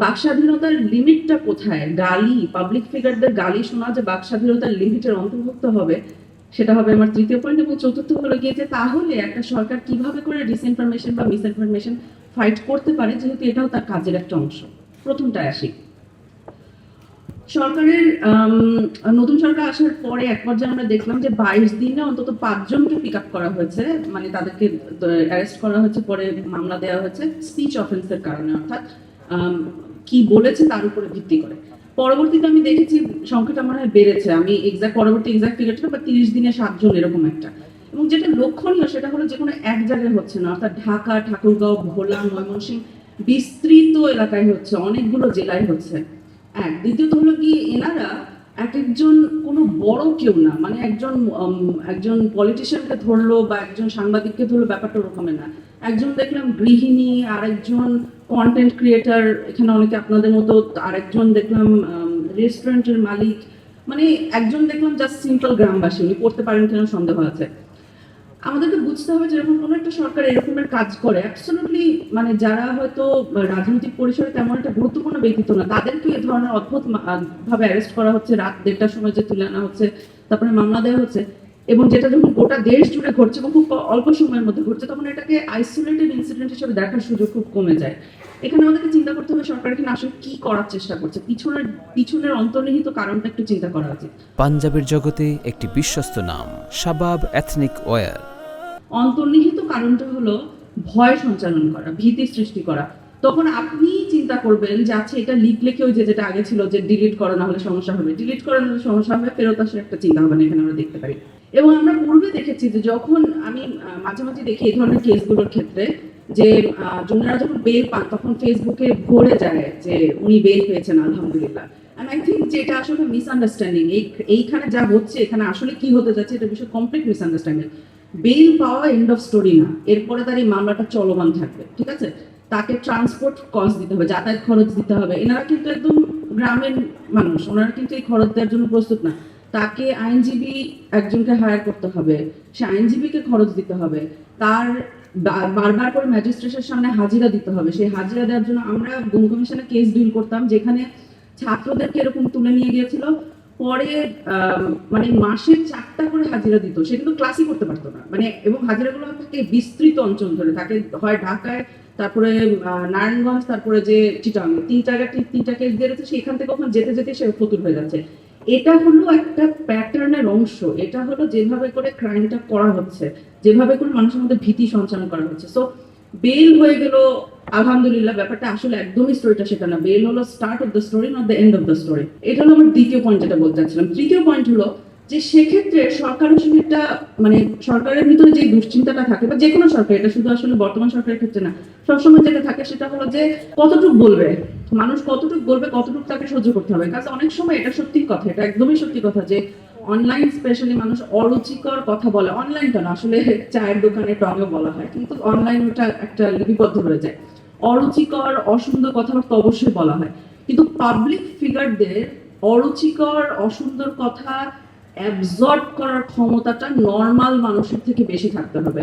বাক স্বাধীনতার লিমিটটা কোথায়? গালি, পাবলিক ফিগারদের গালি শোনা যে বাক স্বাধীনতার লিমিটের অন্তর্ভুক্ত হবে, সেটা হবে আমার তৃতীয় পয়েন্ট। এবং চতুর্থ হলো গিয়ে যে তাহলে একটা সরকার কিভাবে করে ডিসইনফরমেশন বা মিসইনফরমেশন ফাইট করতে পারে, যেহেতু এটাও তার কাজের একটা অংশ। প্রথমটায় আসি। সরকারের নতুন সরকার আসার পরে এক পর্যায়ে আমরা দেখলাম যে 22 দিনে অন্তত 5 জনকে পিক আপ করা হয়েছে, মানে তাদেরকে অ্যারেস্ট করা হয়েছে, পরে মামলা দেওয়া হয়েছে স্পিচ অফেন্সের কারণে, অর্থাৎ কি বলেছে তার উপরে ভিত্তি করে। পরবর্তীতে আমি দেখেছি সংখ্যাটা মনে হয় বেড়েছে, আমি পরবর্তী এক্সাক্ট ফিগারটা বা 30 দিনে 7 জন এরকম একটা। এবং যেটা লক্ষণীয় সেটা হলো যে কোনো এক জায়গায় হচ্ছে না, অর্থাৎ ঢাকা, ঠাকুরগাঁও, ভোলা, ময়মনসিংহ বিস্তৃত এলাকায় হচ্ছে, অনেকগুলো জেলায় হচ্ছে। দ্বিতীয়ত হলো কি, এনারা এক একজন কোনো বড় কেউ না, মানে একজন পলিটিশিয়ানকে ধরলো বা একজন সাংবাদিককে ধরলো, ব্যাপারটা ওরকমের না। একজন দেখলাম গৃহিণী, আরেকজন কন্টেন্ট ক্রিয়েটার, এখানে অনেকে আপনাদের মতো, আরেকজন দেখলাম রেস্টুরেন্টের মালিক, মানে একজন দেখলাম জাস্ট সিম্পল গ্রামবাসী, উনি পড়তে পারেন কেন সন্দেহ আছে। আমাদেরকে বুঝতে হবে যখন কোনো একটা সরকার এরকমের কাজ করে, অ্যাবসলিউটলি মানে যারা হয়তো রাজনৈতিক পরিসরে তেমন একটা গুরুত্বপূর্ণ ব্যক্তিত্ব না, তাদেরকে এই ধরনের অদ্ভুত ভাবে অ্যারেস্ট করা হচ্ছে, রাত 1:30টার সময় যে তুলে আনা হচ্ছে, তারপরে মামলা দেওয়া হচ্ছে, এবং যেটা যখন গোটা দেশ জুড়ে ঘটছে এবং খুব অল্প সময়ের মধ্যে ঘটছে, তখন এটাকে আইসোলেটেড ইনসিডেন্ট হিসেবে দেখার সুযোগ খুব কমে যায়। এখানে আমাদেরকে চিন্তা করতে হবে সরকার এখানে আসলে কি করার চেষ্টা করছে, পিছনের অন্তর্নিহিত কারণটা একটু চিন্তা করা উচিত। পাঞ্জাবের জগতে একটি বিশ্বস্ত নাম, শাবাব এথনিক ওয়্যার। অন্তর্নিহিত কারণটা হলো ভয় সঞ্চালন করা, ভীতি সৃষ্টি করা। তখন আপনি চিন্তা করবেন যে আচ্ছা এটা লিখলে কেউ, যেটা আগে ছিল যে ডিলিট করা না হলে সমস্যা হবে, ডিলিট করা না হলে সমস্যা হবে, ফেরত আসার একটা চিন্তা ভাবনা এখানে আমরা দেখতে পারি। এবং আমরা পূর্বে দেখেছি যে যখন আমি মাঝে মাঝে দেখি এই ধরনের কেসগুলোর ক্ষেত্রে, যে জুনিয়ররা যখন বেল পান তখন ফেসবুকে ভরে যায় যে উনি বেল পেয়েছেন আলহামদুলিল্লাহ। এন্ড আই থিঙ্ক যে এটা আসলে মিসআন্ডারস্ট্যান্ডিং। এইখানে যা হচ্ছে, এখানে আসলে কি হতে যাচ্ছে, এটা বিষয়ে কমপ্লিট মিসআন্ডারস্ট্যান্ডিং। বেল পাওয়া এন্ড অফ স্টোরি না, এরপরে তার এই মামলাটা চলমান থাকবে, ঠিক আছে? তাকে ট্রান্সপোর্ট কস্ট দিতে হবে, যাতায়াত খরচ দিতে হবে। এনারা কিন্তু একদম গ্রামের মানুষ, ওনারা কিন্তু এই খরচ দেওয়ার জন্য প্রস্তুত না। তাকে আইনজীবী একজনকে হায়ার করতে হবে, সে আইনজীবীকে খরচ দিতে হবে, তার বারবার করে ম্যাজিস্ট্রেটের সামনে হাজিরা দিতে হবে। সেই হাজিরা দেওয়ার জন্য আমরা গুম কমিশনে কেস ডিল করতাম, যেখানে ছাত্রদেরকে এরকম তুলে নিয়ে গিয়েছিল, পরে মানে মাসে 4টা করে হাজিরা দিত, সে কিন্তু ক্লাসই করতে পারতো না, মানে এবং হাজিরাগুলো থাকে বিস্তৃত অঞ্চল ধরে, তাকে হয় ঢাকায়, তারপরে নারায়ণগঞ্জ, তারপরে যে চিটাং, 3টা কেস দিয়েছে, সেখান থেকে ওখানে যেতে যেতে সে ফতুর হয়ে যাচ্ছে। এটা হলো একটা প্যাটার্নের অংশ, এটা হলো যেভাবে করে ক্রাইমটা করা হচ্ছে, যেভাবে করে মানুষের মধ্যে ভীতি সঞ্চালন করা হচ্ছে। সো বেল হয়ে গেল আলহামদুলিল্লাহ, ব্যাপারটা আসলে একদমই স্টোরিটা সেটা না। বেল হলো start of the story, not the end of the story. এটা হলো আমার দ্বিতীয় পয়েন্ট, যেটা বলতে চাচ্ছিলাম। তৃতীয় পয়েন্ট হলো যে সেক্ষেত্রে সরকার আসলে একটা, মানে সরকারের ভিতরে যে দুশ্চিন্তাটা থাকে, বা যে কোনো সরকার, এটা শুধু আসলে বর্তমান সরকারের ক্ষেত্রে না, সবসময় যেটা থাকে সেটা হলো যে কতটুকু বলবে মানুষ, কতটুকু বলবে, কতটুকু তাকে সহ্য করতে হবে। কারণ অনেক সময় এটা সত্যি কথা, এটা একদমই সত্যি কথা যে অনলাইন স্পেশালি মানুষ অরুচিকর কথা বলে। অনলাইন কেন, আসলে চায়ের দোকানে টঙে বলা হয়, কিন্তু অনলাইন ওটা একটা লিপিবদ্ধ হয়ে যায়। অরুচিকর, অসুন্দর কথাবার্তা অবশ্যই বলা হয়, কিন্তু পাবলিক ফিগারদের অরুচিকর, অসুন্দর কথা অ্যাবজর্ব করার ক্ষমতাটা নর্মাল মানুষের থেকে বেশি থাকতে হবে।